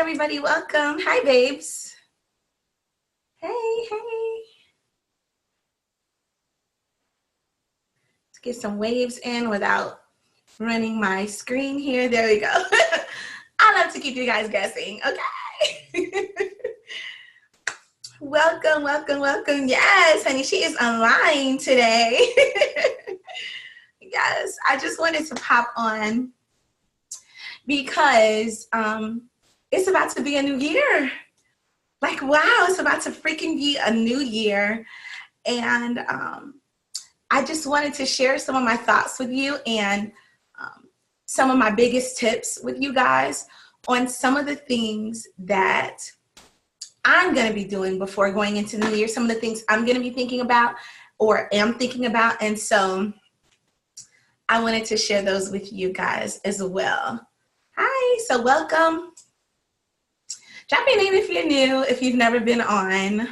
everybody. Welcome. Hi, babes. Hey. Let's get some waves in without running my screen here. There we go. I love to keep you guys guessing. Okay. Welcome. Yes, honey, she is online today. Yes, I just wanted to pop on because it's about to be a new year. Like, wow, it's about to freaking be a new year. And I just wanted to share some of my thoughts with you and some of my biggest tips with you guys on some of the things that I'm going to be doing before going into the new year, some of the things I'm going to be thinking about or am thinking about. And so I wanted to share those with you guys as well. Hi, so welcome. Drop your name if you're new, if you've never been on,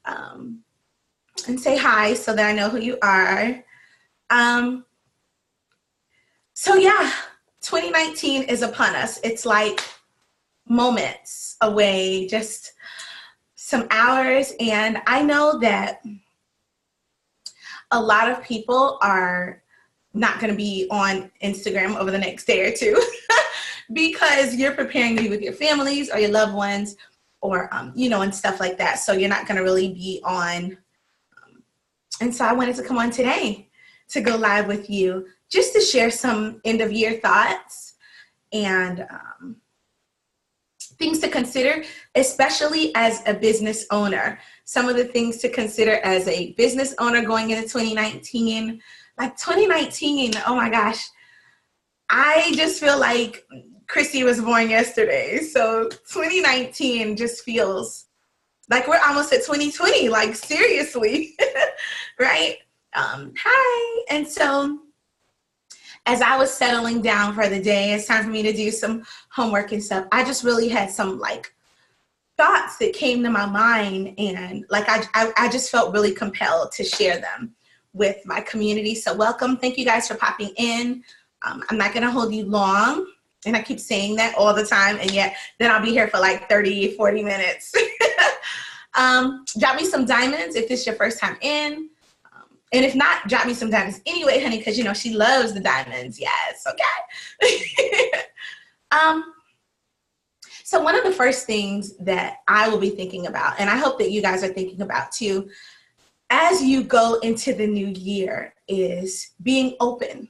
and say hi so that I know who you are. So yeah, 2019 is upon us. It's like moments away, just some hours. And I know that a lot of people are not going to be on Instagram over the next day or two because you're preparing to be with your families or your loved ones or, and stuff like that. So you're not going to really be on. And so I wanted to come on today to go live with you just to share some end of year thoughts and things to consider, especially as a business owner. Some of the things to consider as a business owner going into 2019. Like 2019, oh my gosh, I just feel like Chrissy was born yesterday. So 2019 just feels like we're almost at 2020, like seriously, right? Hi. And so as I was settling down for the day, it's time for me to do some homework and stuff. I just really had some like thoughts that came to my mind, and like I just felt really compelled to share them with my community. So welcome. Thank you guys for popping in. I'm not going to hold you long. And I keep saying that all the time. And yet then I'll be here for like 30, 40 minutes. Drop me some diamonds if it's your first time in. And if not, drop me some diamonds anyway, honey, because, she loves the diamonds. Yes. Okay. So one of the first things that I will be thinking about, and I hope that you guys are thinking about too, as you go into the new year, is being open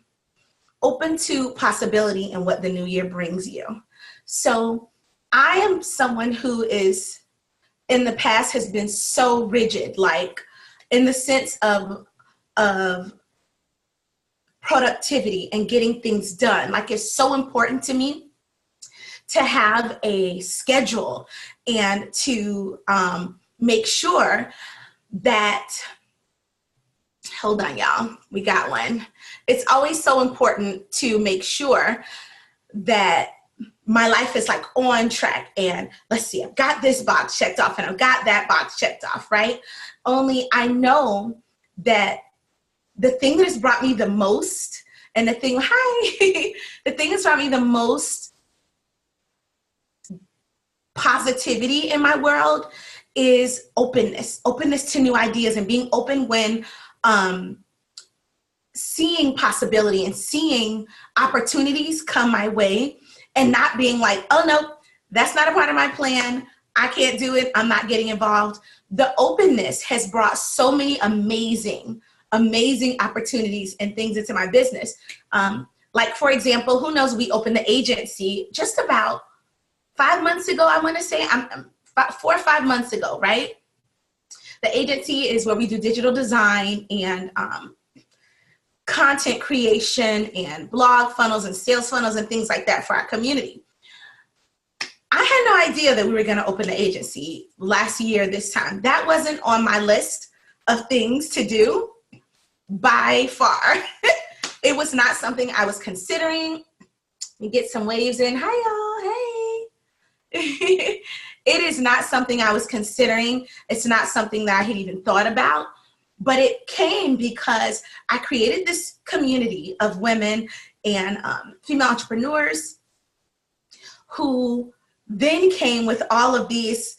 to possibility and what the new year brings you. So I am someone who is in the past has been so rigid, like in the sense of productivity and getting things done. Like it's so important to me to have a schedule and to make sure that, hold on, y'all, we got one. It's always so important to make sure that my life is like on track and let's see, I've got this box checked off and I've got that box checked off, right? Only I know that the thing that has brought me the most and the thing that's brought me the most positivity in my world is openness to new ideas and being open when seeing possibility and seeing opportunities come my way and not being like, oh no, that's not a part of my plan. I can't do it. I'm not getting involved. The openness has brought so many amazing opportunities and things into my business. Like for example, who knows, we opened the agency just about 5 months ago, I want to say, 4 or 5 months ago, right? The agency is where we do digital design and content creation and blog funnels and sales funnels and things like that for our community. I had no idea that we were going to open the agency last year this time. That wasn't on my list of things to do by far. It was not something I was considering. You get some waves in. Hi, y'all. Hey. It is not something I was considering. It's not something that I had even thought about. But it came because I created this community of women and female entrepreneurs who then came with all of these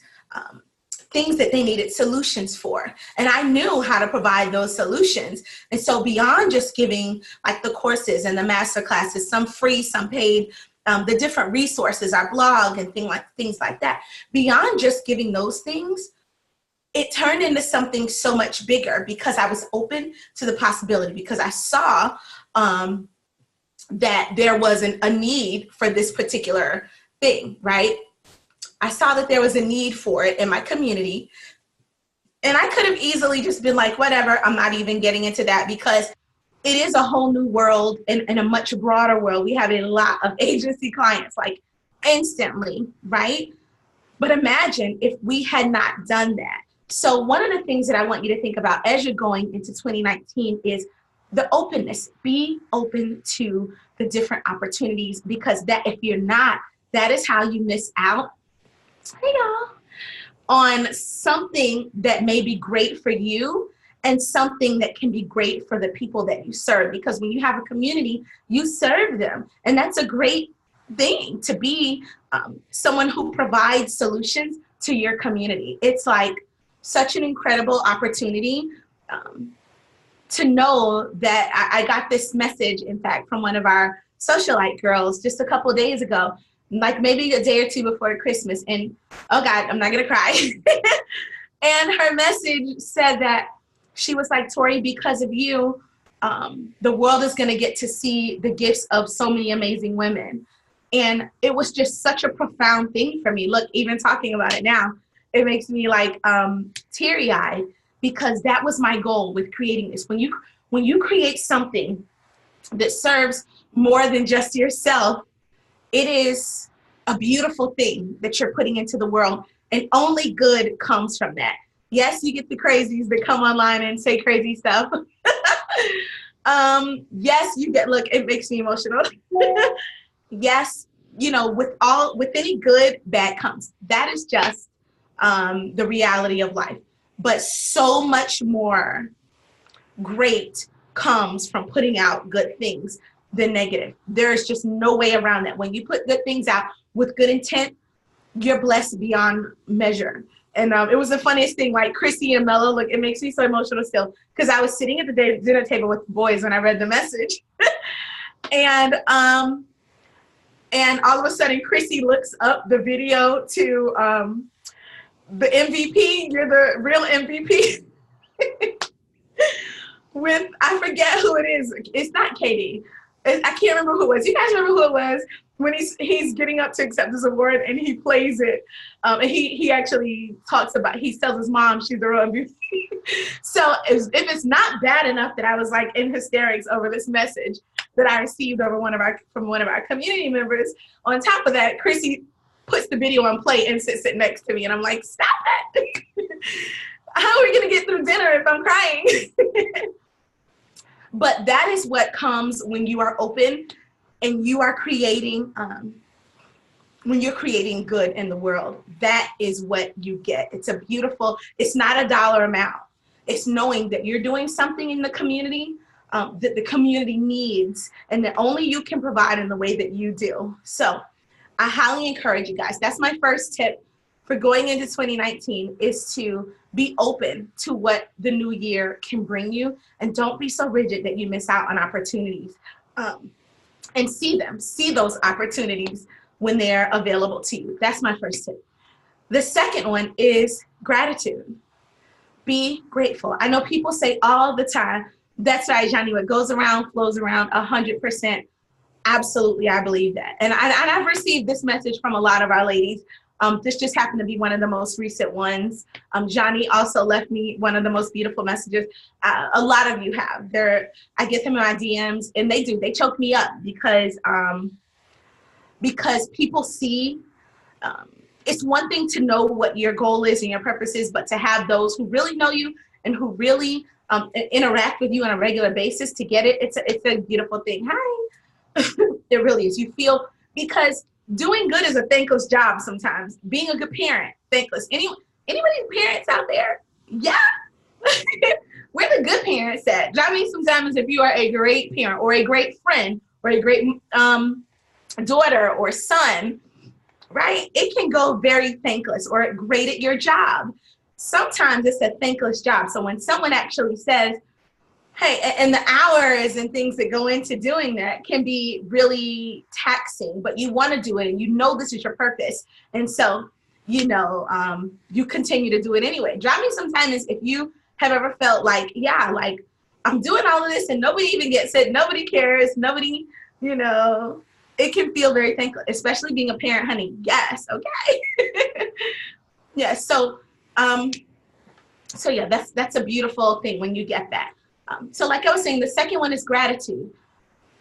things that they needed solutions for. And I knew how to provide those solutions. And so beyond just giving like the courses and the master classes, some free, some paid, the different resources, our blog and things like that, beyond just giving those things, it turned into something so much bigger because I was open to the possibility, because I saw that there was a need for this particular thing, right? I saw that there was a need for it in my community. And I could have easily just been like, whatever, I'm not even getting into that, because it is a whole new world and a much broader world. We have a lot of agency clients like instantly, right? But imagine if we had not done that. So one of the things that I want you to think about as you're going into 2019 is the openness. Be open to the different opportunities, because that, if you're not, that is how you miss out, hey y'all, on something that may be great for you and something that can be great for the people that you serve. Because when you have a community, you serve them. And that's a great thing, to be someone who provides solutions to your community. It's like such an incredible opportunity to know that I got this message, in fact, from one of our socialite girls just a couple of days ago, like maybe a day or two before Christmas. And oh God, I'm not gonna cry. And her message said that she was like, Tori, because of you, the world is gonna get to see the gifts of so many amazing women. And it was just such a profound thing for me. Look, even talking about it now, it makes me like teary-eyed, because that was my goal with creating this. When you create something that serves more than just yourself, it is a beautiful thing that you're putting into the world, and only good comes from that. Yes, you get the crazies that come online and say crazy stuff. Yes, you get, look, it makes me emotional. Yes, you know, with any good, bad comes. That is just the reality of life. But so much more great comes from putting out good things than negative. There's just no way around that. When you put good things out with good intent, you're blessed beyond measure. And it was the funniest thing, like Chrissy and Mello, look, it makes me so emotional still, because I was sitting at the dinner table with the boys when I read the message. And all of a sudden, Chrissy looks up the video to the MVP, you're the real MVP. With, I forget who it is. It's not Katie. I can't remember who it was. You guys remember who it was? When he's getting up to accept this award and he plays it. And he actually talks about, he tells his mom she's the real MVP. So if it's not bad enough that I was like in hysterics over this message that I received from one of our community members, on top of that, Chrissy puts the video on play and sits it next to me. And I'm like, stop that. How are we going to get through dinner if I'm crying? But that is what comes when you are open and you are creating, when you're creating good in the world. That is what you get. It's a beautiful, it's not a dollar amount. It's knowing that you're doing something in the community that the community needs, and that only you can provide in the way that you do. So I highly encourage you guys. That's my first tip for going into 2019, is to be open to what the new year can bring you, and don't be so rigid that you miss out on opportunities, and see those opportunities when they're available to you. That's my first tip. The second one is gratitude. Be grateful. I know people say all the time, that's right, Johnny, what goes around flows around, 100%. Absolutely, I believe that. And I've received this message from a lot of our ladies. This just happened to be one of the most recent ones. Johnny also left me one of the most beautiful messages. A lot of you have. I get them in my DMs, and they choke me up, because people see, it's one thing to know what your goal is and your purpose is, but to have those who really know you and who really interact with you on a regular basis to get it, it's a beautiful thing. Hi. It really is. You feel, because doing good is a thankless job sometimes. Being a good parent, thankless. Anybody parents out there? Yeah. Where the good parents at? I mean, sometimes if you are a great parent or a great friend or a great daughter or son, right? It can go very thankless, or great at your job. Sometimes it's a thankless job. So when someone actually says, hey, and the hours and things that go into doing that can be really taxing, but you want to do it and you know this is your purpose. And so, you continue to do it anyway. Drop me some time if you have ever felt like, yeah, like I'm doing all of this and nobody even gets it. Nobody cares. Nobody, it can feel very thankless, especially being a parent, honey. Yes. Okay. Yes. So yeah, that's a beautiful thing when you get that. So like I was saying, the second one is gratitude.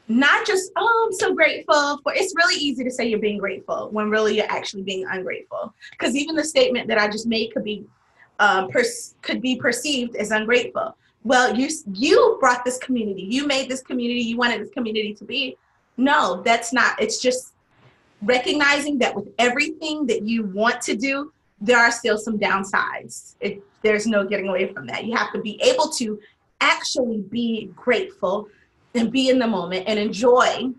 Not just, oh, I'm so grateful for, it's really easy to say you're being grateful when really you're actually being ungrateful. Because even the statement that I just made could be perceived as ungrateful. Well, you brought this community, you made this community, you wanted this community to be. No, that's not. It's just recognizing that with everything that you want to do, there are still some downsides. There's no getting away from that. You have to be able to actually be grateful and be in the moment and enjoy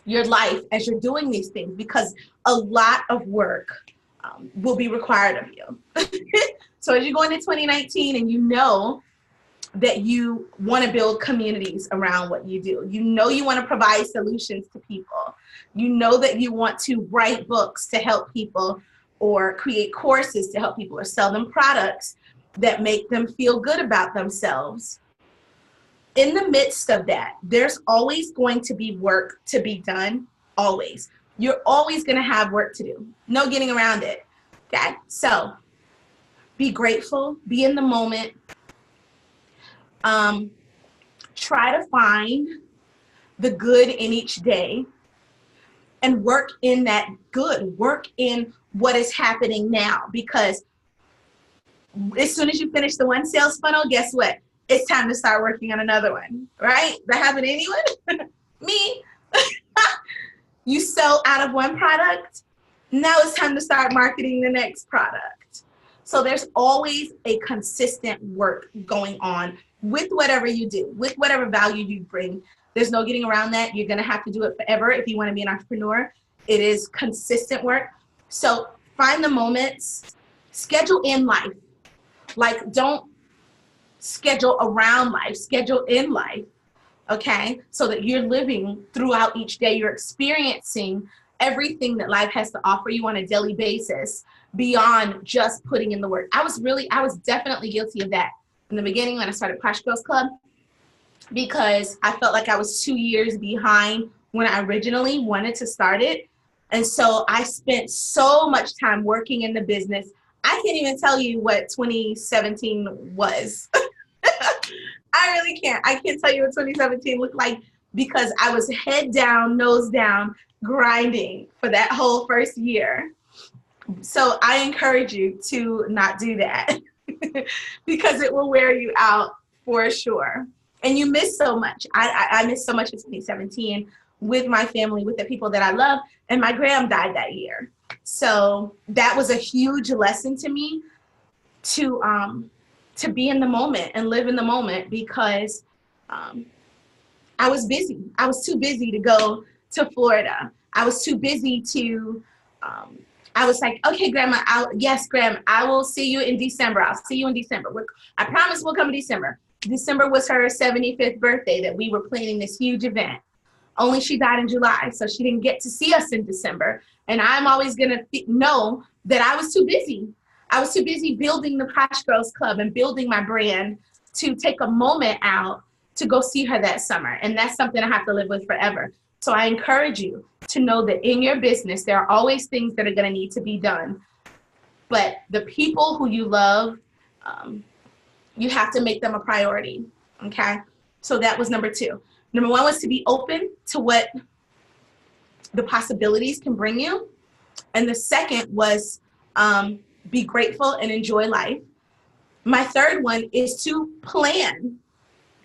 your life as you're doing these things, because a lot of work will be required of you. So as you go into 2019 and you know that you want to build communities around what you do, you want to provide solutions to people, you know that you want to write books to help people, or create courses to help people, or sell them products that make them feel good about themselves. In the midst of that, there's always going to be work to be done. Always. You're always going to have work to do. No getting around it. Okay? So be grateful, be in the moment. Try to find the good in each day and work in that good. Work in what is happening now, because as soon as you finish the one sales funnel, guess what? It's time to start working on another one, right? That happened to anyone? Me? You sell out of one product, now it's time to start marketing the next product. So there's always a consistent work going on with whatever you do, with whatever value you bring. There's no getting around that. You're going to have to do it forever if you want to be an entrepreneur. It is consistent work. So find the moments, schedule in life. Like, don't schedule around life, schedule in life, okay? So that you're living throughout each day, you're experiencing everything that life has to offer you on a daily basis beyond just putting in the work. I was definitely guilty of that in the beginning when I started Posh Girls Club, because I felt like I was 2 years behind when I originally wanted to start it. And so I spent so much time working in the business. I can't even tell you what 2017 was. I really can't. I can't tell you what 2017 looked like, because I was head down, nose down, grinding for that whole first year. So I encourage you to not do that because it will wear you out for sure. And you miss so much. I missed so much in 2017 with my family, with the people that I love. And my gram died that year. So that was a huge lesson to me to be in the moment and live in the moment, because I was busy. I was too busy to go to Florida. I was too busy to, I was like, okay, Grandma, yes, Grandma, I will see you in December. I'll see you in December. I promise we'll come in December. December was her 75th birthday that we were planning this huge event. Only she died in July, so she didn't get to see us in December. And I'm always going to know that I was too busy. I was too busy building the Posh Girls Club and building my brand to take a moment out to go see her that summer. And that's something I have to live with forever. So I encourage you to know that in your business, there are always things that are going to need to be done. But the people who you love, you have to make them a priority, okay? So that was number 2. Number 1 was to be open to what the possibilities can bring you. And the second was be grateful and enjoy life. My third one is to plan.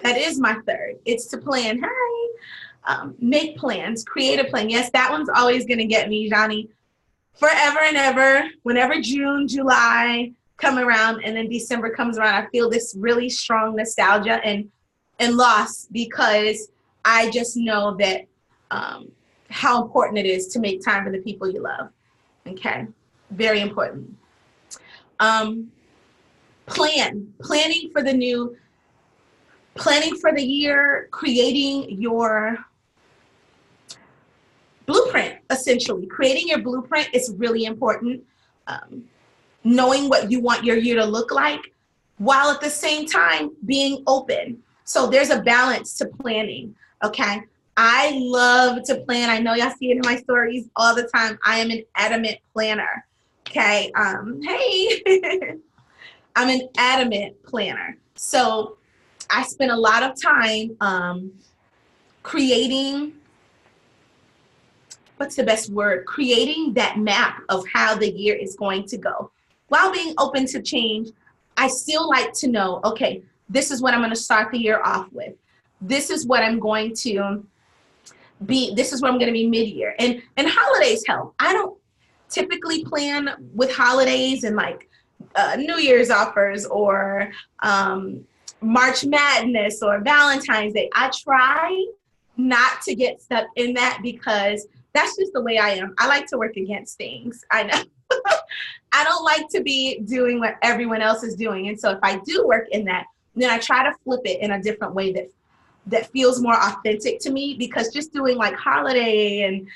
That is my third. It's to plan. Hi. Make plans, create a plan. Yes, that one's always going to get me, Johnny, forever and ever. Whenever June, July come around and then December comes around, I feel this really strong nostalgia and loss, because I just know that how important it is to make time for the people you love. Okay, very important. Planning for the new, planning for the year, creating your blueprint, essentially. Creating your blueprint is really important. Knowing what you want your year to look like, while at the same time being open. So there's a balance to planning, okay? I love to plan. I know y'all see it in my stories all the time. I am an adamant planner, okay? Hey, I'm an adamant planner. So I spend a lot of time creating, what's the best word? Creating that map of how the year is going to go. While being open to change, I still like to know, okay, this is what I'm going to start the year off with. This is what I'm going to be, this is what I'm going to be mid-year. And holidays help. I don't typically plan with holidays and like New Year's offers or March Madness or Valentine's Day. I try not to get stuck in that because that's just the way I am. I like to work against things. I know. I don't like to be doing what everyone else is doing. And so if I do work in that, then I try to flip it in a different way that feels more authentic to me, because just doing like holiday and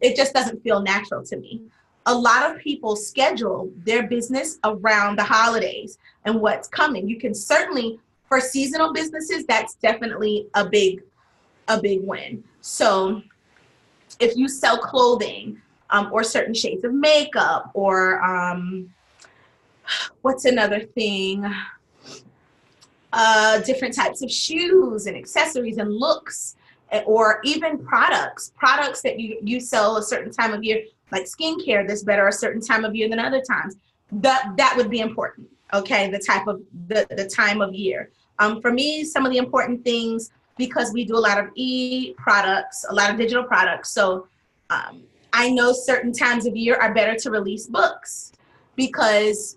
it just doesn't feel natural to me. A lot of people schedule their business around the holidays and what's coming. You can certainly, for seasonal businesses, that's definitely a big win. So if you sell clothing or certain shades of makeup or what's another thing? Different types of shoes and accessories and looks, or even products that you sell a certain time of year, like skincare that's better a certain time of year than other times. That would be important. Okay, the time of year. For me, some of the important things, because we do a lot of e-products, a lot of digital products. So I know certain times of year are better to release books because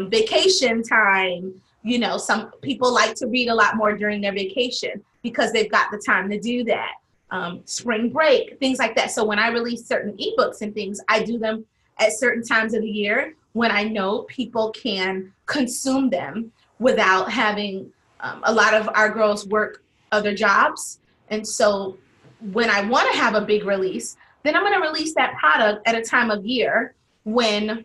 vacation time, you know, some people like to read a lot more during their vacation because they've got the time to do that. Spring break, things like that. So when I release certain ebooks and things, I do them at certain times of the year when I know people can consume them without having a lot of our girls work other jobs. And so when I want to have a big release, then I'm going to release that product at a time of year when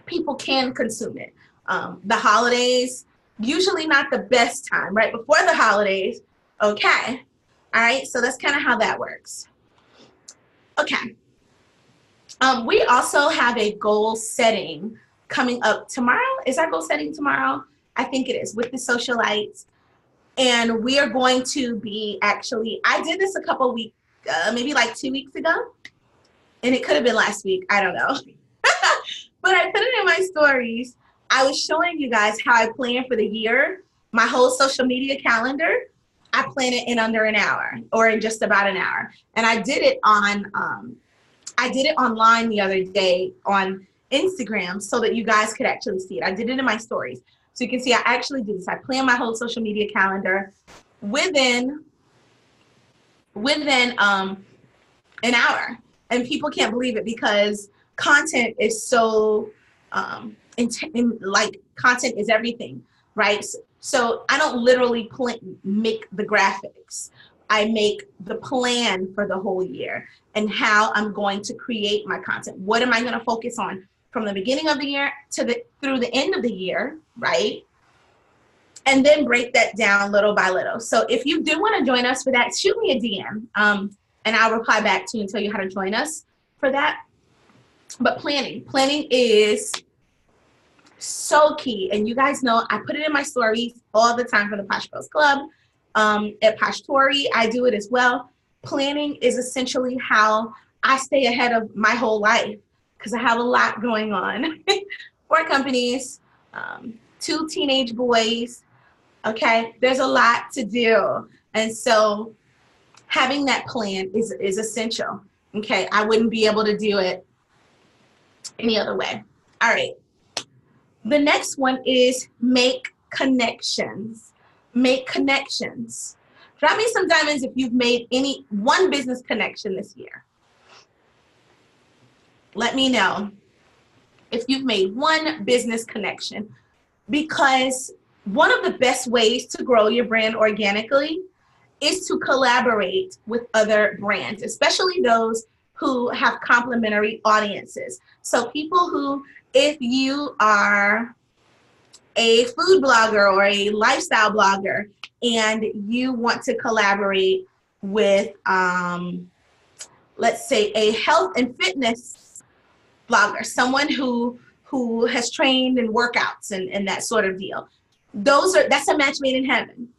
people can consume it. The holidays, usually not the best time, right before the holidays. Okay. All right. So that's kind of how that works. Okay. We also have a goal setting coming up tomorrow. Is our goal setting tomorrow? I think it is, with the socialites. And we are going to be actually, I did this a couple weeks, maybe like 2 weeks ago. And it could have been last week. I don't know. But I put it in my stories. I was showing you guys how I plan for the year. My whole social media calendar, I plan it in under an hour or in just about an hour. And I did it online the other day on Instagram so that you guys could actually see it. I did it in my stories. So you can see I actually do this. I plan my whole social media calendar within an hour. And people can't believe it because content is so, content is everything, right? So I don't literally make the graphics. I make the plan for the whole year and how I'm going to create my content. What am I going to focus on from the beginning of the year through the end of the year, right? And then break that down little by little. So if you do want to join us for that, shoot me a DM and I'll reply back to you and tell you how to join us for that. But planning is so key. And you guys know I put it in my stories all the time for the Posh Girls Club. At Posh Tori, I do it as well. Planning is essentially how I stay ahead of my whole life because I have a lot going on. 4 companies, 2 teenage boys. Okay, there's a lot to do. And so having that plan is essential. Okay, I wouldn't be able to do it any other way. All right. The next one is make connections. Make connections. Drop me some diamonds if you've made one business connection this year. Let me know. if you've made one business connection, because one of the best ways to grow your brand organically is to collaborate with other brands, especially those who have complementary audiences. So people who, if you are a food blogger or a lifestyle blogger and you want to collaborate with, let's say, a health and fitness blogger, someone who has trained in workouts and that sort of deal. That's a match made in heaven.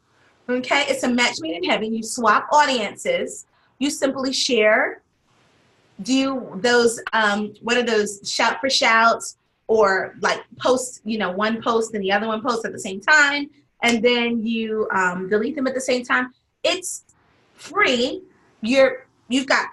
Okay, it's a match made in heaven. You swap audiences. You simply share, do those, what are those, shout for shouts, or like post, one post and the other one posts at the same time, and then you delete them at the same time. It's free. You've got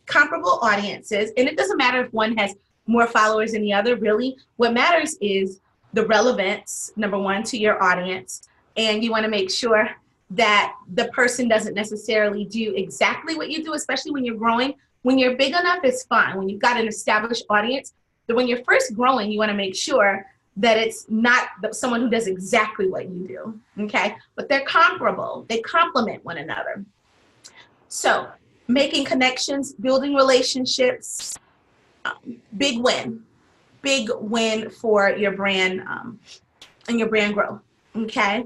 comparable audiences, and it doesn't matter if one has more followers than the other. Really, what matters is the relevance, number one, to your audience, and you want to make sure that the person doesn't necessarily do exactly what you do, especially when you're growing. When you're big enough, it's fine. When you've got an established audience, but when you're first growing, you want to make sure that it's not someone who does exactly what you do, okay? But they're comparable. They complement one another. So making connections, building relationships, big win for your brand and your brand growth, okay?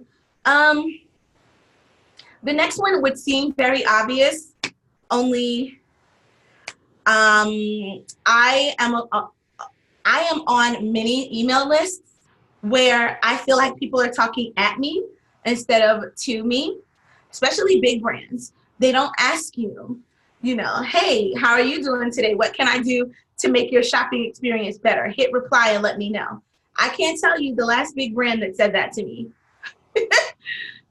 The next one would seem very obvious, only I am on many email lists where I feel like people are talking at me instead of to me, especially big brands. They don't ask you, hey, how are you doing today? What can I do to make your shopping experience better? Hit reply and let me know. I can't tell you the last big brand that said that to me.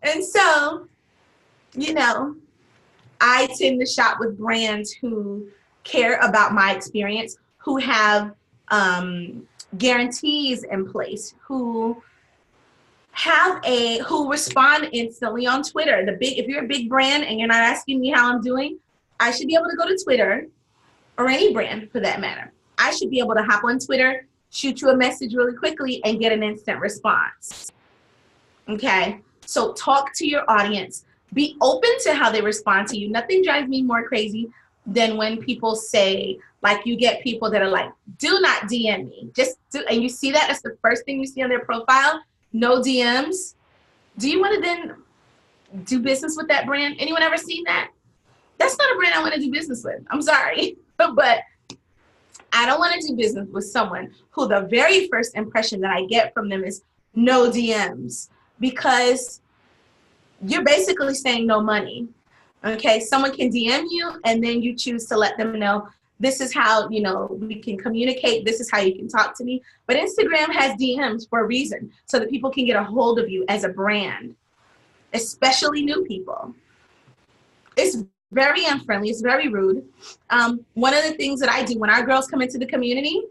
And so, I tend to shop with brands who care about my experience, who have guarantees in place, who respond instantly on Twitter. If you're a big brand and you're not asking me how I'm doing, I should be able to go to Twitter, or any brand for that matter. I should be able to hop on Twitter, shoot you a message really quickly, and get an instant response. Okay, so talk to your audience. Be open to how they respond to you. Nothing drives me more crazy than when people say, like, you get people that are like, do not DM me. And you see that's the first thing you see on their profile, no DMs. Do you want to then do business with that brand? Anyone ever seen that? That's not a brand I want to do business with. I'm sorry, but I don't want to do business with someone who the very first impression that I get from them is no DMs, because you're basically saying no money. Okay, someone can DM you and then you choose to let them know, this is how, we can communicate. This is how you can talk to me. But Instagram has DMs for a reason, so that people can get a hold of you as a brand, especially new people. It's very unfriendly. It's very rude. One of the things that I do when our girls come into the community,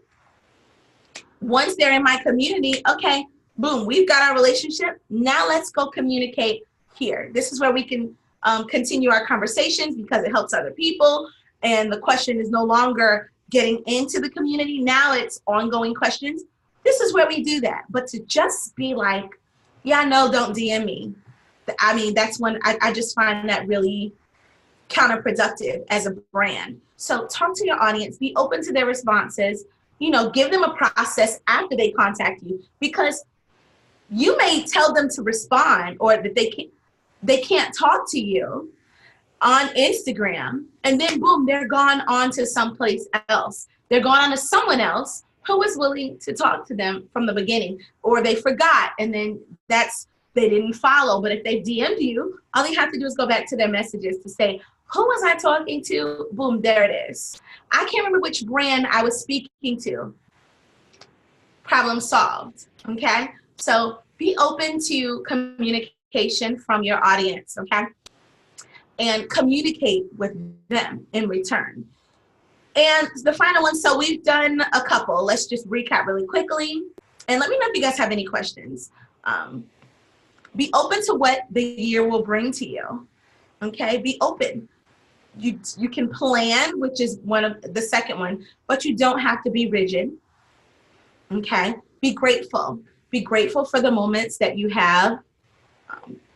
once they're in my community, okay, boom, we've got our relationship. Now let's go communicate here. This is where we can continue our conversations, because it helps other people. And the question is no longer getting into the community. Now it's ongoing questions. This is where we do that. But to just be like, yeah, no, don't DM me. I mean, that's when I just find that really counterproductive as a brand. So talk to your audience, be open to their responses, give them a process after they contact you, because you may tell them to respond, or that they can't talk to you on Instagram, and then boom, they're gone on to someplace else. They're gone on to someone else who was willing to talk to them from the beginning, or they forgot, and then they didn't follow. But if they DM'd you, all you have to do is go back to their messages to say, who was I talking to? Boom, there it is. I can't remember which brand I was speaking to. Problem solved, okay? So be open to communication from your audience, okay? And communicate with them in return. And the final one, so we've done a couple. Let's just recap really quickly. And let me know if you guys have any questions. Be open to what the year will bring to you, okay? Be open. You can plan, which is one of the second one, but you don't have to be rigid. Okay? Be grateful. Be grateful for the moments that you have,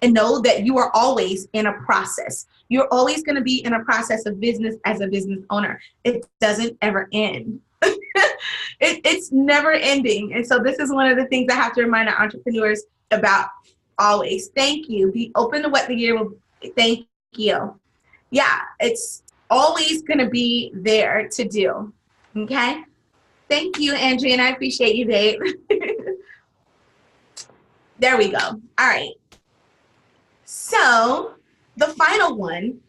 and know that you are always in a process. You're always going to be in a process of business as a business owner. It doesn't ever end. It's never ending. And so this is one of the things I have to remind our entrepreneurs about always. Thank you. Be open to what the year will. Thank you. Yeah, it's always going to be there to do. Okay? Thank you, Andrea, and I appreciate you, babe. There we go. All right. So the final one,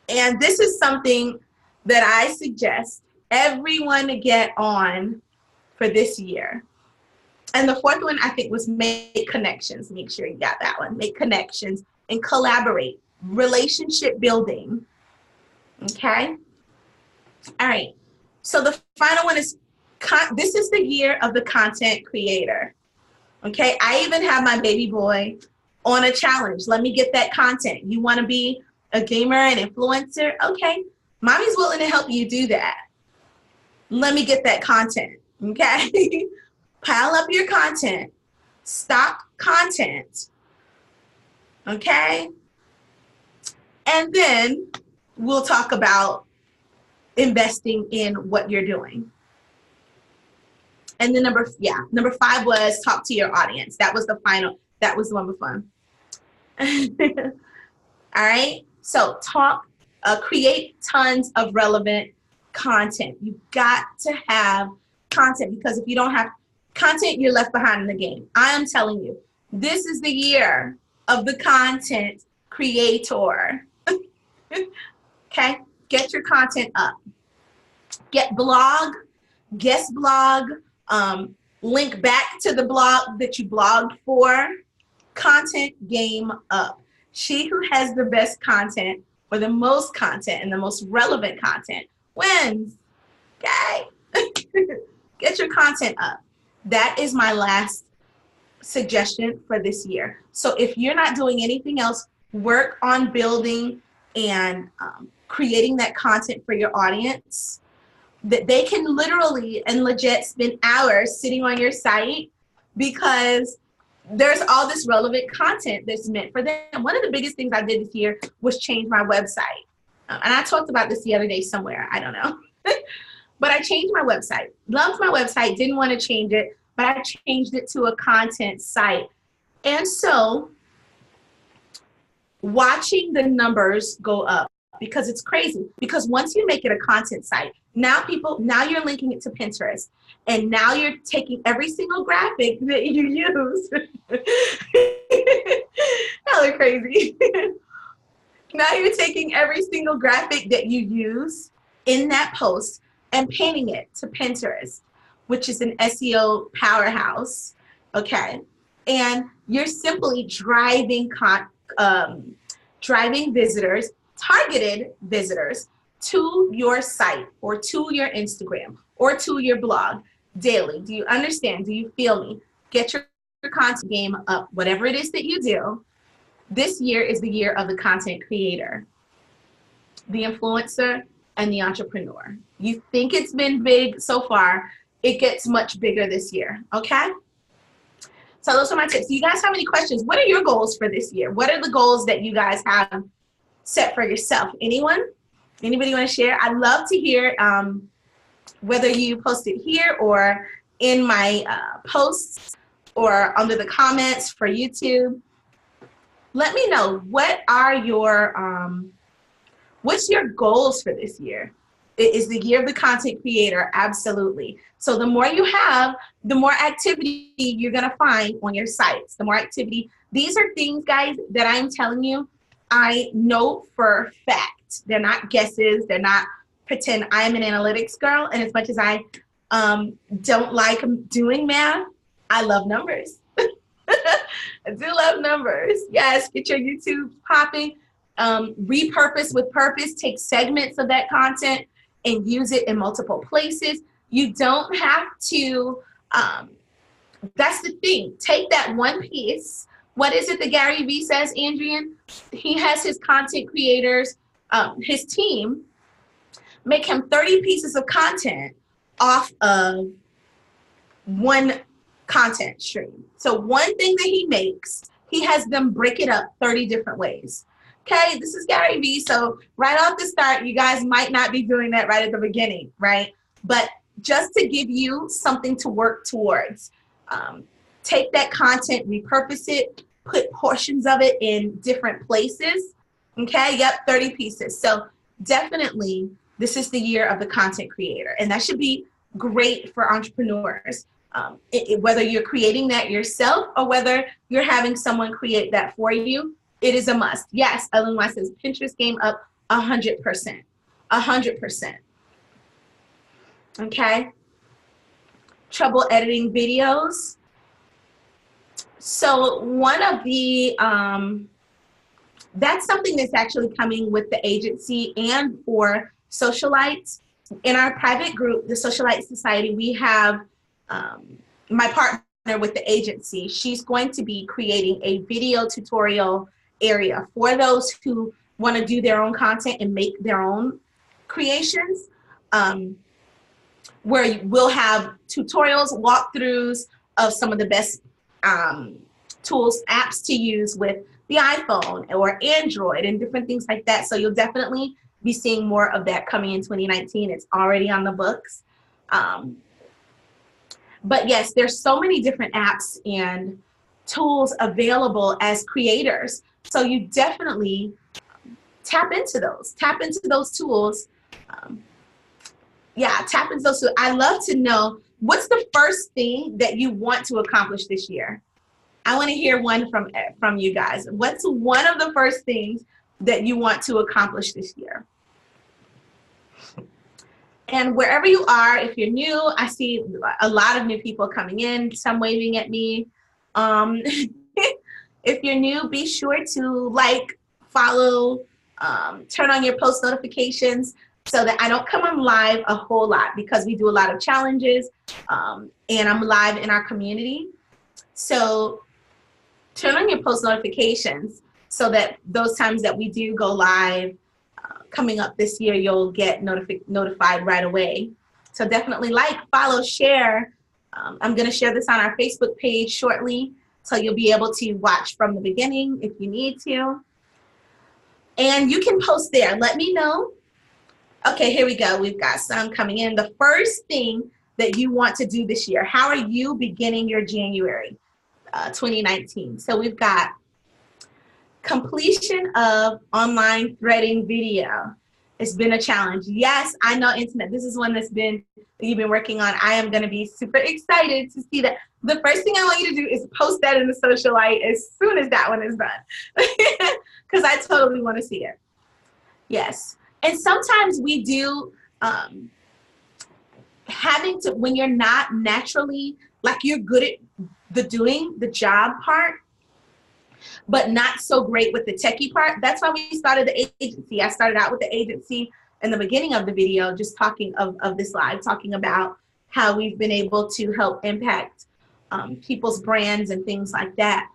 and this is something that I suggest everyone to get on for this year. And the fourth one, I think, was make connections. Make sure you got that one. Make connections and collaborate. Relationship building. Okay? All right. So the final one is, this is the year of the content creator. Okay? I even have my baby boy on a challenge. Let me get that content. You want to be a gamer and influencer? Okay. Mommy's willing to help you do that. Let me get that content. Okay? Pile up your content. Stock content. Okay? And then we'll talk about investing in what you're doing. And then number 5 was talk to your audience. That was the final. That was the one with fun. All right. So create tons of relevant content. You've got to have content, because if you don't have content, you're left behind in the game. I am telling you, this is the year of the content creator. Okay. Get your content up. Get blog, guest blog, link back to the blog that you blogged for. Content game up. She who has the best content, or the most content and the most relevant content, wins. Okay? Get your content up. That is my last suggestion for this year. So if you're not doing anything else, work on building and creating that content for your audience, that they can literally and legit spend hours sitting on your site, because there's all this relevant content that's meant for them. One of the biggest things I did this year was change my website. And I talked about this the other day somewhere, I don't know. But I changed my website. Loved my website, didn't want to change it, but I changed it to a content site. And so watching the numbers go up, because it's crazy. Because once you make it a content site, now you're linking it to Pinterest. And now you're taking every single graphic that you use. Y'all are crazy. Now you're taking every single graphic that you use in that post and painting it to Pinterest, which is an SEO powerhouse. Okay. And you're simply driving visitors, targeted visitors, to your site or to your Instagram or to your blog daily. Do you understand? Do you feel me? Get your content game up. Whatever it is that you do, this year is the year of the content creator, the influencer, and the entrepreneur. You think it's been big so far, it gets much bigger this year, okay? So those are my tips. Do you guys have any questions? What are your goals for this year? What are the goals that you guys have set for yourself? Anyone? Anybody want to share? I'd love to hear whether you posted here or in my posts or under the comments for YouTube. Let me know, what are your, what's your goals for this year? It is the year of the content creator, absolutely. So the more you have, the more activity you're gonna find on your sites, the more activity. These are things, guys, that I'm telling you, I know for a fact. They're not guesses, they're not pretend. I am an analytics girl, and as much as I don't like doing math, I love numbers. I do love numbers. Yes, get your YouTube popping. Repurpose with purpose. Take segments of that content and use it in multiple places. You don't have to, that's the thing. Take that one piece. What is it that Gary Vee says, Andrian? He has his content creators, his team, make him 30 pieces of content off of one content stream. So one thing that he makes, he has them break it up 30 different ways. Okay, this is Gary Vee. So right off the start, you guys might not be doing that right at the beginning, right? But just to give you something to work towards, take that content, repurpose it, put portions of it in different places. Okay, yep, 30 pieces. So definitely, this is the year of the content creator, and that should be great for entrepreneurs. Whether you're creating that yourself or whether you're having someone create that for you, it is a must. Yes, Ellen White says Pinterest game up 100%. 100%. Okay. Trouble editing videos. So one of the, that's something that's actually coming with the agency and for socialites. In our private group, the Socialite Society, we have my partner with the agency. She's going to be creating a video tutorial area for those who want to do their own content and make their own creations, where we'll have tutorials, walkthroughs of some of the best tools, apps to use with the iPhone or Android and different things like that. So you'll definitely be seeing more of that coming in 2019. It's already on the books. But yes, there's so many different apps and tools available as creators. So you definitely tap into those tools. Tap into those tools. I love to know, what's the first thing that you want to accomplish this year? I want to hear one from you guys. What's one of the first things that you want to accomplish this year? And wherever you are, if you're new, I see a lot of new people coming in, some waving at me. If you're new, be sure to like, follow, turn on your post notifications so that I don't come on live a whole lot, because we do a lot of challenges, and I'm live in our community. So turn on your post notifications so that those times that we do go live coming up this year, you'll get notified right away. So definitely like, follow, share. I'm going to share this on our Facebook page shortly, so you'll be able to watch from the beginning if you need to. And you can post there. Let me know. Okay, here we go. We've got some coming in. The first thing that you want to do this year. How are you beginning your January 2019? So we've got completion of online threading video. It's been a challenge. Yes, I know, Internet. This is one you've been working on. I am going to be super excited to see that. The first thing I want you to do is post that in the Socialite as soon as that one is done, because I totally want to see it. Yes. And sometimes we do having to, when you're not naturally, like, you're good at doing the job part, but not so great with the techie part. That's why we started the agency. I started out with the agency in the beginning of the video, just talking of this live, talking about how we've been able to help impact people's brands and things like that.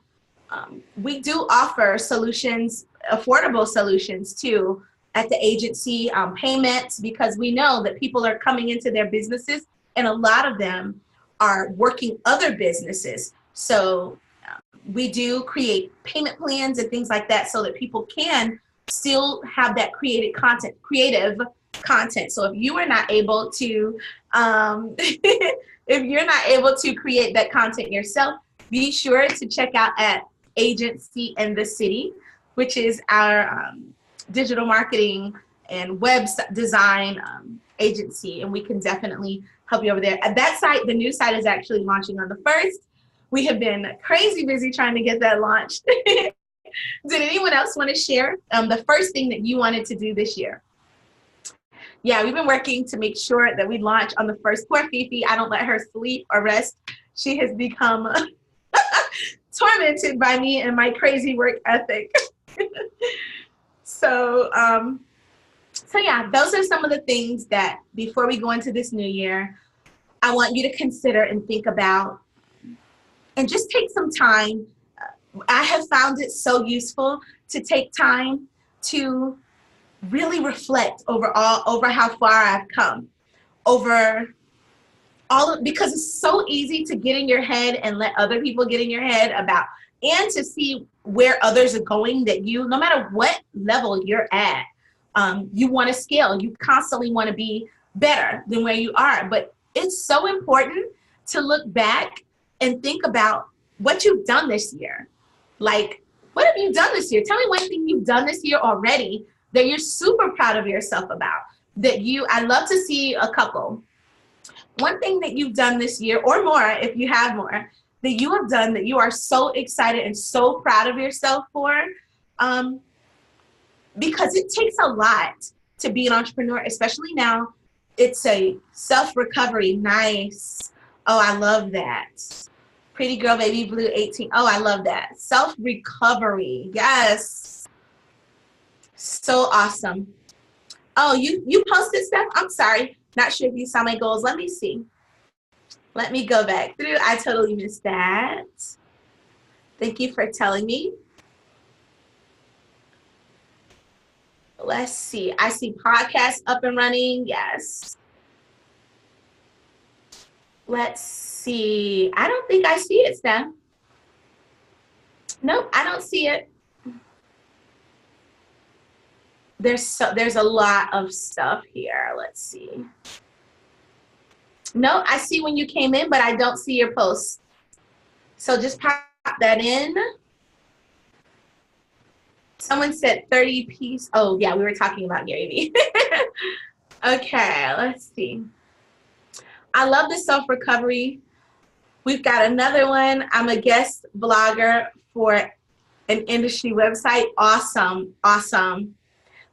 We do offer solutions, affordable solutions too, at the agency, payments, because we know that people are coming into their businesses and a lot of them are working other businesses. So we do create payment plans and things like that so that people can still have that creative content. So if you are not able to, if you're not able to create that content yourself, be sure to check out at Agency in the City, which is our digital marketing and web design agency, and we can definitely help you over there. At that site, the new site is actually launching on the 1st. We have been crazy busy trying to get that launched. Did anyone else want to share the first thing that you wanted to do this year? Yeah, we've been working to make sure that we launch on the 1st. Poor Fifi, I don't let her sleep or rest. She has become tormented by me and my crazy work ethic. So yeah, those are some of the things that before we go into this new year, I want you to consider and think about, and just take some time. I have found it so useful to take time to really reflect over how far I've come, over because it's so easy to get in your head and let other people get in your head about, and to see where others are going, that you, no matter what level you're at, you want to scale. You constantly want to be better than where you are. But it's so important to look back and think about what you've done this year. Like, what have you done this year? Tell me one thing you've done this year already that you're super proud of yourself about. I'd love to see a couple. One thing that you've done this year, or more, if you have more, that you have done that you are so excited and so proud of yourself for, because it takes a lot to be an entrepreneur, especially now. It's a self-recovery. Nice. Oh, I love that. Pretty girl, baby blue, 18. Oh, I love that. Self-recovery. Yes. So awesome. Oh, you posted stuff? I'm sorry. Not sure if you saw my goals. Let me see. Let me go back through. I totally missed that. Thank you for telling me. Let's see. I see podcasts up and running. Yes. Let's see. I don't think I see it, Steph. Nope, I don't see it. There's a lot of stuff here. Let's see. No, I see when you came in, but I don't see your post. So just pop that in. Someone said 30 piece. Oh, yeah, we were talking about Gary Vee. Okay, let's see. I love the self-recovery. We've got another one. I'm a guest blogger for an industry website. Awesome, awesome.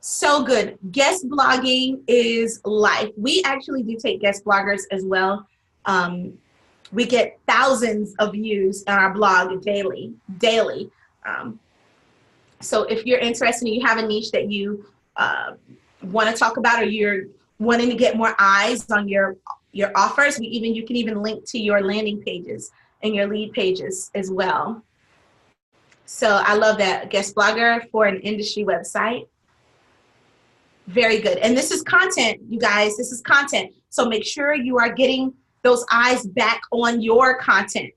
So good. Guest blogging is life. We actually do take guest bloggers as well. We get thousands of views on our blog daily. So if you're interested and you have a niche that you want to talk about, or you're wanting to get more eyes on your offers, you can even link to your landing pages and your lead pages as well. So I love that. Guest blogger for an industry website. Very good. And this is content, you guys. This is content. So make sure you are getting those eyes back on your content.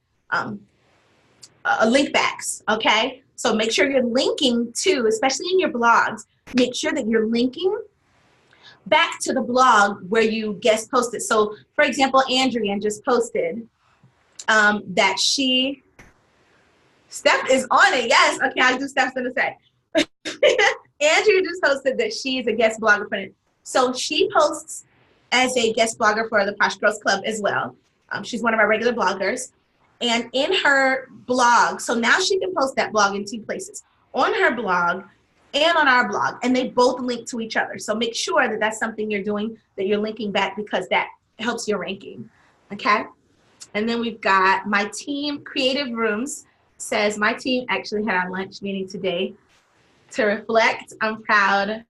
Link backs, okay? So make sure you're linking to, especially in your blogs, make sure that you're linking back to the blog where you guest posted. So for example, Andrea just posted that Steph is on it. Yes. Okay, I'll do Steph's gonna say. Andrea just posted that she's a guest blogger for it. So she posts as a guest blogger for the Posh Girls Club as well. She's one of our regular bloggers. And in her blog, so now she can post that blog in 2 places, on her blog and on our blog, and they both link to each other. So make sure that that's something you're doing, that you're linking back, because that helps your ranking, okay? And then we've got my team, Creative Rooms, says, my team actually had our lunch meeting today to reflect. I'm proud.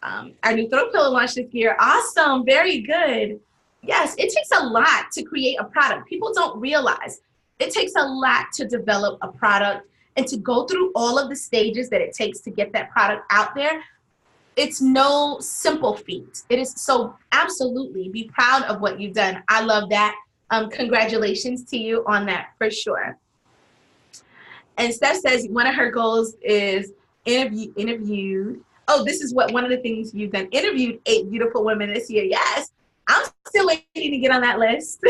Our new throw pillow launched this year. Awesome, very good. Yes, it takes a lot to create a product. People don't realize it takes a lot to develop a product and to go through all of the stages that it takes to get that product out there. It's no simple feat. It is. So absolutely be proud of what you've done. I love that. Congratulations to you on that for sure. And Steph says one of her goals is interviewed. Oh, this is what one of the things you've done. Interviewed 8 beautiful women this year. Yes, I'm still waiting to get on that list.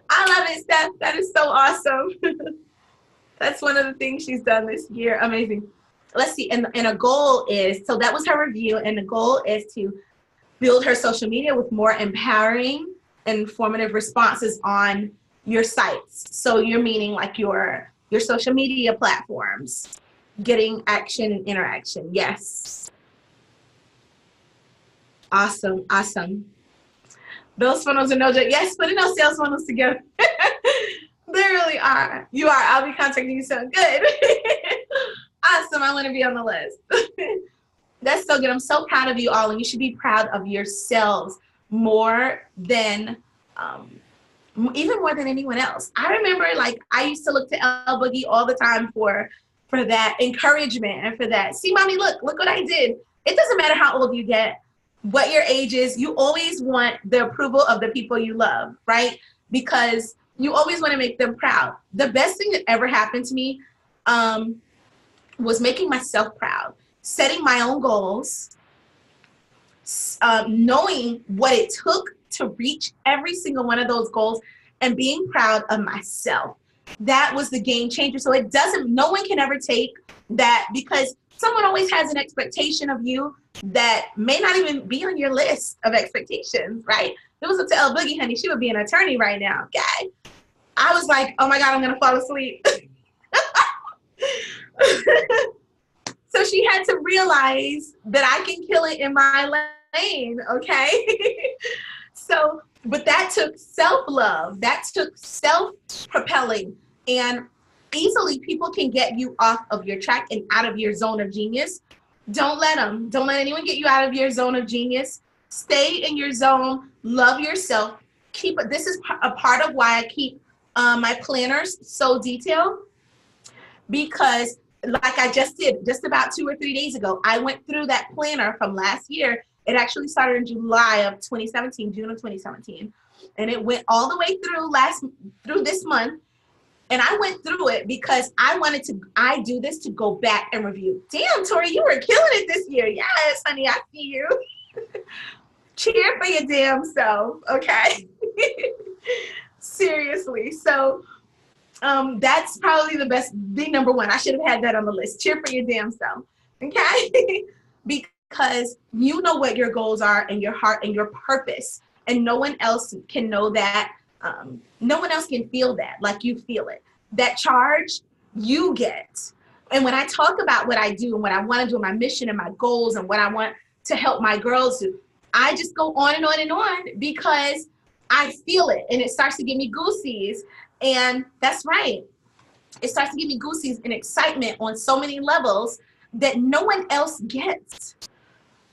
I love it, Steph. That is so awesome. That's one of the things she's done this year. Amazing. Let's see. And a goal is, so that was her review. And the goal is to build her social media with more empowering, informative responses on your sites. So you're meaning like your social media platforms, getting action and interaction. Yes. Awesome. Awesome. Those funnels are no joke. Yes, putting those sales funnels together. They really are. You are. I'll be contacting you soon. Good. Awesome. I want to be on the list. That's so good. I'm so proud of you all, and you should be proud of yourselves more than, even more than anyone else. I remember, like, I used to look to Elle Boogie all the time for that encouragement and for that. See, mommy, look what I did. It doesn't matter how old you get. what your age is, you always want the approval of the people you love, right? Because you always want to make them proud. The best thing that ever happened to me was making myself proud, setting my own goals, knowing what it took to reach every single one of those goals, and being proud of myself. That was the game changer. So it doesn't, no one can ever take that, because someone always has an expectation of you that may not even be on your list of expectations, right? It was up to El Boogie, honey. She would be an attorney right now, okay? I was like, oh my God, I'm going to fall asleep. So she had to realize that I can kill it in my lane, okay? So, but that took self-love. That took self-propelling. And easily people can get you off of your track and out of your zone of genius. Don't let them. Don't let anyone get you out of your zone of genius. Stay in your zone. Love yourself. Keep it. This is a part of why I keep my planners so detailed, because like I just did just about 2 or 3 days ago, I went through that planner from last year. It actually started in July of 2017, June of 2017. And it went all the way through this month. And I went through it because I do this to go back and review. Damn, Tori, you were killing it this year. Yes, honey, I see you. Cheer for your damn self, okay? Seriously. So that's probably the number one. I should have had that on the list. Cheer for your damn self, okay? Because you know what your goals are and your heart and your purpose, and no one else can know that. No one else can feel that like you feel it. That charge you get. And when I talk about what I do and what I want to do, my mission and my goals and what I want to help my girls do, I just go on and on and on because I feel it, and it starts to give me goosies. And that's right. It starts to give me goosies and excitement on so many levels that no one else gets.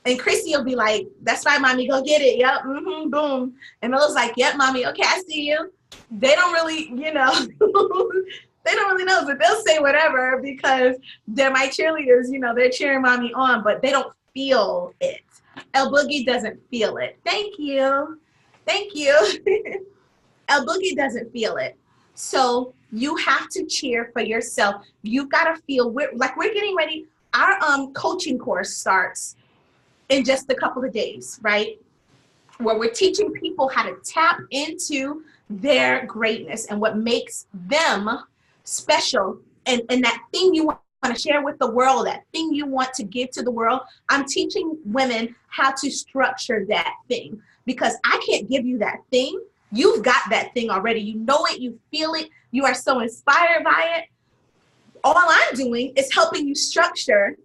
And Chrissy will be like, that's right, mommy, go get it. Yep, boom. And Melo's like, yep, mommy, okay, I see you. They don't really, they don't really know, but they'll say whatever because they're my cheerleaders, they're cheering mommy on, but they don't feel it. El Boogie doesn't feel it. Thank you. El Boogie doesn't feel it. So you have to cheer for yourself. You've got to feel, we're getting ready. Our coaching course starts in just a couple of days, right? Where we're teaching people how to tap into their greatness and what makes them special, and that thing you want to share with the world, that thing you want to give to the world. I'm teaching women how to structure that thing, because I can't give you that thing. You've got that thing already. You know it, you feel it, you are so inspired by it. All I'm doing is helping you structure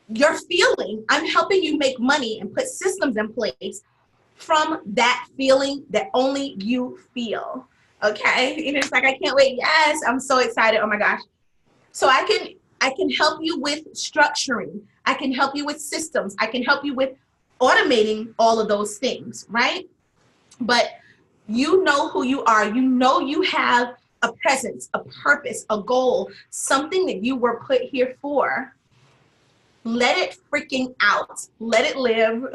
your feeling. I'm helping you make money and put systems in place from that feeling that only you feel. Okay? And it's like, I can't wait. Yes, I'm so excited. Oh my gosh. So I can help you with structuring. I can help you with systems. I can help you with automating all of those things, right? But you know who you are. You know you have a presence, a purpose, a goal, something that you were put here for. Let it freaking out. Let it live.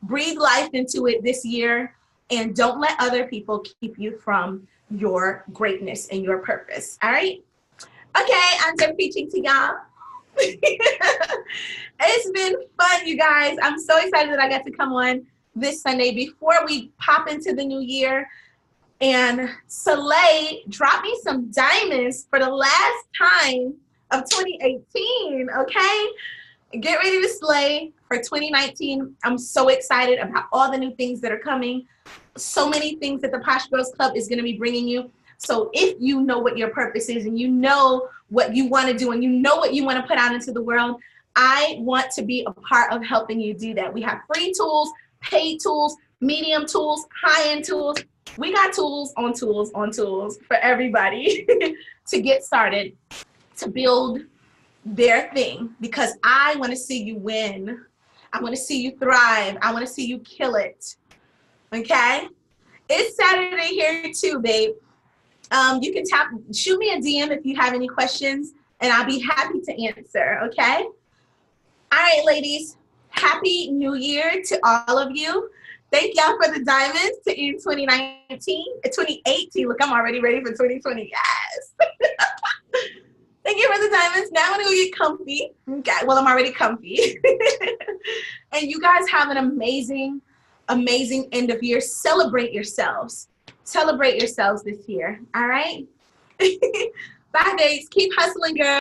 Breathe life into it this year, and don't let other people keep you from your greatness and your purpose. All right? Okay, I'm done preaching to y'all. It's been fun, you guys. I'm so excited that I got to come on this Sunday before we pop into the new year. And Soleil dropped me some diamonds for the last time of 2018, okay? Get ready to slay for 2019. I'm so excited about all the new things that are coming. So many things that the Posh Girls Club is going to be bringing you. So if you know what your purpose is, and you know what you want to do, and you know what you want to put out into the world, I want to be a part of helping you do that. We have free tools, paid tools, medium tools, high-end tools. We got tools on tools on tools for everybody to get started, to build their thing, because I want to see you win. I want to see you thrive. I want to see you kill it. Okay? It's Saturday here too, babe. You can shoot me a DM if you have any questions, and I'll be happy to answer, okay? All right, ladies. Happy New Year to all of you. Thank y'all for the diamonds to end 2019, 2018. Look, I'm already ready for 2020. Yes. Thank you for the diamonds. Now I'm going to go get comfy. Okay. Well, I'm already comfy. And you guys have an amazing, amazing end of year. Celebrate yourselves. Celebrate yourselves this year. All right? Bye, babes. Keep hustling, girls.